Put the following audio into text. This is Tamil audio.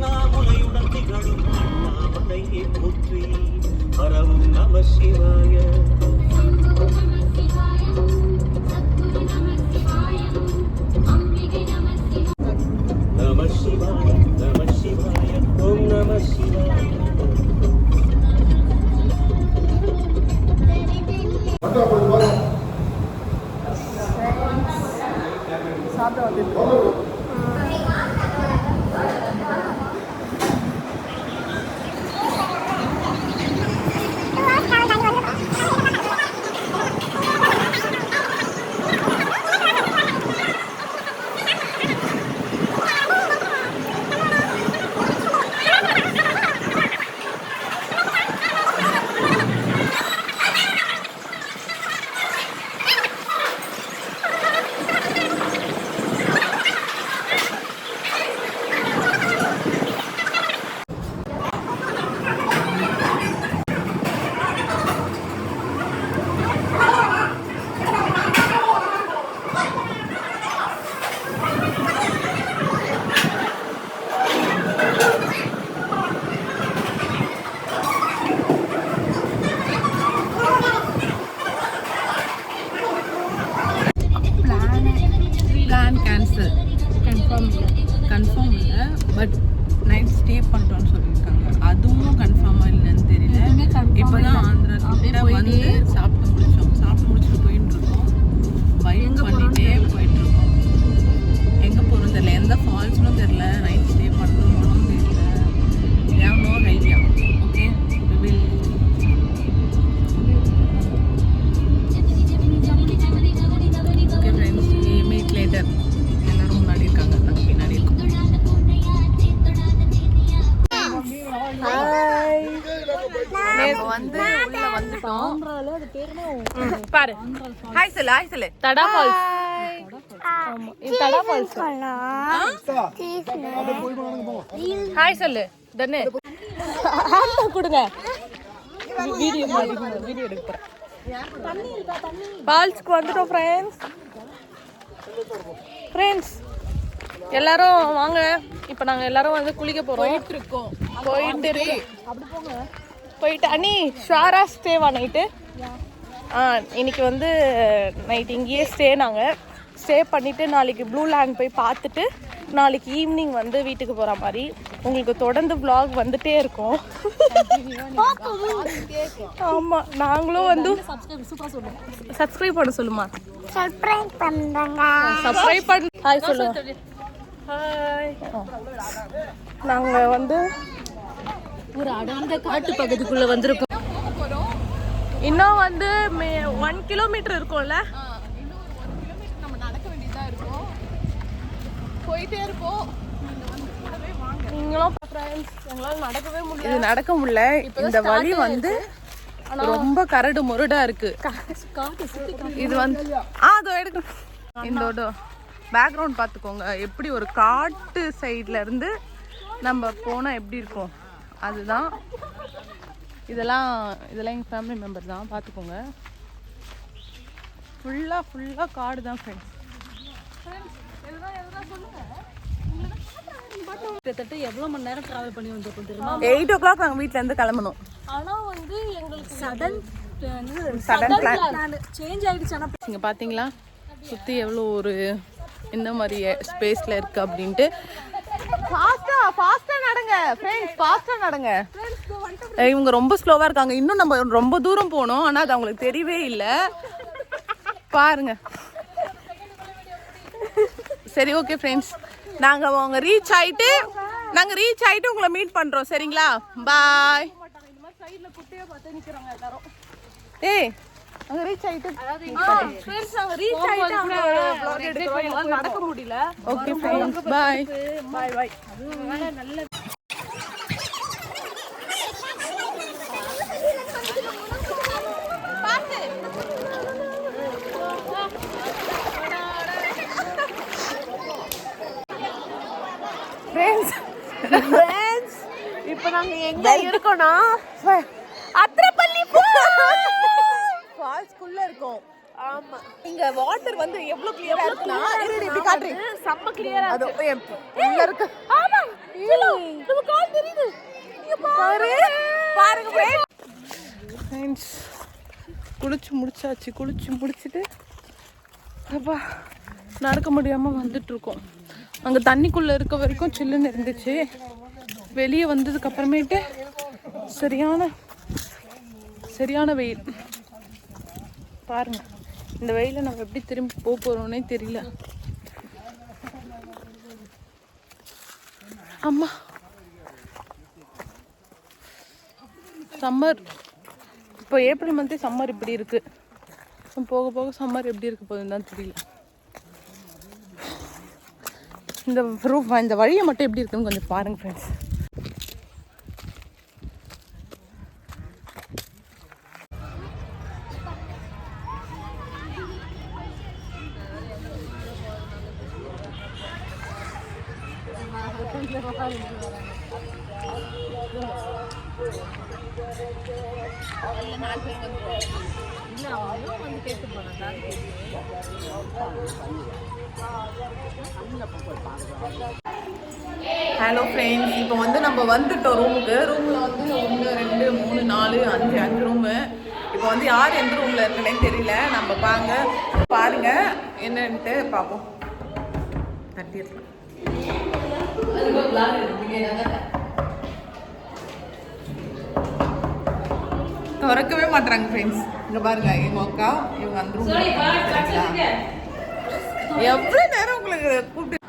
அண்ணாமலையுடன் திகழும் அண்ணாமலையை போற்றி பரவும் நம சிவாய நம சிவாய நம சிவாய ஓம் நம சிவாய சாப்பிட வந்து கன்ஃபார்ம் இல்லை பட் நைட் ஸ்டே பண்ணுறோன்னு சொல்லியிருக்காங்க. அதுவும் கன்ஃபார்மாக இல்லைன்னு தெரியல. இப்போ தான் ஆந்திரா கிட்ட வந்து சாப்பிட்டு முடிச்சுட்டு போயிட்டு இருக்கோம். பைக் பண்ணிகிட்டே போயிட்டுருக்கோம். எங்கே போகிறோம் தெரியல, எந்த ஃபால்ஸ்னும் தெரியல, நைட் ஸ்டே பண்ணணும்னு தெரியல. Have no idea. Okay will okay friends, meet later. எல்லாரும் முன்னாடி இருக்காங்க, நாங்கள் பின்னாடி இருக்கோம். வந்து உள்ள வந்துட்டோம். பாரு ஹாய் சொல்லு, ஹாய் சொல்லு. தடா ஃபால்ஸ். ஆமா இது தடா ஃபால்ஸ். ஹாய் சொல்லு தண்ணே. ஆமா கொடுங்க. வீடியோ எடுக்கிறேன். ஃபால்ஸ்க்கு வந்துட்டோம் ஃப்ரெண்ட்ஸ். எல்லாரும் வாங்க. இப்போ நாங்கள் எல்லாரும் வந்து குளிக்க போகிறோம். போயிட்டு அண்ணி ஷுவரா ஸ்டேவா நைட்டு? இன்னைக்கு வந்து நைட் இங்கேயே நாங்கள் ஸ்டே பண்ணிவிட்டு நாளைக்கு ப்ளூ லேண்ட் போய் பார்த்துட்டு நாளைக்கு ஈவினிங் வந்து வீட்டுக்கு போகிற மாதிரி. உங்களுக்கு தொடர்ந்து vlog வந்துட்டே இருக்கும். ஆமாம், நாங்களும் வந்து சப்ஸ்கிரைப் பண்ண சொல்லுமா. சப்ஸ்கிரைப் பண்ண ஹாய் சொல்லுங்க. ஹாய். நாங்கள் வந்து ஒரு அடர்ந்த காட்டு பகுதிக்குள்ளே வந்திருக்கோம். இன்னும் வந்து 1 கிலோமீட்டர் இருக்கும்ல. நம்ம நடக்க வேண்டியதாக இருக்கும். போயிட்டே இருப்போம். நீங்களும் எங்களால் நடக்கவே முடியல. இது நடக்க முடியல. இந்த வழி வந்து ரொம்ப கரடு முரடா இருக்கு. இது வந்து அதோ எடுக்கணும். இந்த பேக்ரவுண்ட் பார்த்துக்கோங்க. எப்படி ஒரு காட்டு சைட்ல இருந்து நம்ம போனால் எப்படி இருக்கும் அதுதான். இதெல்லாம் எங்கள் ஃபேமிலி மெம்பர் தான், பார்த்துக்கோங்க. ஃபுல்லாக காடு தான் ஃப்ரெண்ட்ஸ். கிட்டத்தட்ட எவ்வளோ மணி நேரம் ட்ராவல் பண்ணி வந்திருக்கோம் தெரியுமா? 8 o'clock நாங்கள் வீட்டிலேருந்து கிளம்பணும். ஆனால் வந்து எங்களுக்கு சடன் பிளான் சேஞ்ச் ஆகிடுச்சு. ஆனால் நீங்கள் பார்த்தீங்களா சுற்றி எவ்வளோ ஒரு இந்த மாதிரி ஸ்பேஸில் இருக்குது அப்படின்ட்டு. ஃபாஸ்ட்டாக நடங்க ஃப்ரெண்ட்ஸ், ஃபாஸ்ட்டாக நடங்க. இவங்க ரொம்ப ஸ்லோவாக இருக்காங்க. இன்னும் நம்ம ரொம்ப தூரம் போகணும், ஆனால் அது அவங்களுக்கு தெரியவே இல்லை. பாருங்க. சரி ஓகே ஃப்ரெண்ட்ஸ், நாங்கள் ரீச் ஆகிட்டு உங்களை மீட் பண்ணுறோம். சரிங்களா? பாய். ஏய் அங்க ரீச் ஆயிட்டு फ्रेंड्स நாங்க ரீச் ஆயிட்டு அங்க vlog எடுக்கறோம். நடக்க முடியல. Okay friends bye bye. நல்ல பாத்து फ्रेंड्स இப்போ நாங்க எங்க இருக்கோம்னா அத்திரப்பள்ளி ஃபால்ஸ் குள்ள இருக்கோம். ஆமா, இங்க வாட்டர் வந்து எவ்வளவு கிளியரா இருக்குன்னா இப்படி காட்றீங்க. செம்ம கிளியரா இருக்கு. அது உள்ள இருக்கு. ஆமா நம்ம கால் தெரியுது. இங்க பாரு. பாருங்க ஃப்ரெண்ட்ஸ். குளிச்சு முடிச்சிட்டு அப்பா நடக்க முடியாமல் வந்துட்டு இருக்கோம். அங்கே தண்ணிக்குள்ளே இருக்க வரைக்கும் சில்லுன்னு இருந்துச்சு. வெளியே வந்ததுக்கு அப்புறமேட்டு சரியான வெயில். பாருங்க, இந்த வெயில நம்ம எப்படி திரும்பி போறோம்னே தெரியல. அம்மா சம்மர் இப்போ ஏப்ரல் மந்த்தே சம்மர் இப்படி இருக்கு. போக போக சம்மர் எப்படி இருக்க போகுதுன்னு தான் தெரியல. இந்த வழியை மட்டும் எப்படி இருக்குன்னு கொஞ்சம் பாருங்க ஃப்ரெண்ட்ஸ். ஹலோ ஃப்ரெண்ட்ஸ், இப்போ வந்து நம்ம வந்துட்டோம் ரூமுக்கு. ரூமில் வந்து 1 2 3 4 5 ரூமு. இப்போ வந்து யார் எந்த ரூமில் இருக்குன்னே தெரியல. நம்ம பாருங்க என்னன்ட்டு பார்ப்போம். தட்டிடலாம். திறக்கவே மாட்டாங்க ஃப்ரெண்ட்ஸ். இங்கே பாருங்க, எங்கள் அக்கா இவங்க அந்த ரூம். எவ்வளோ நேரம் உங்களுக்கு கூப்பிட்டு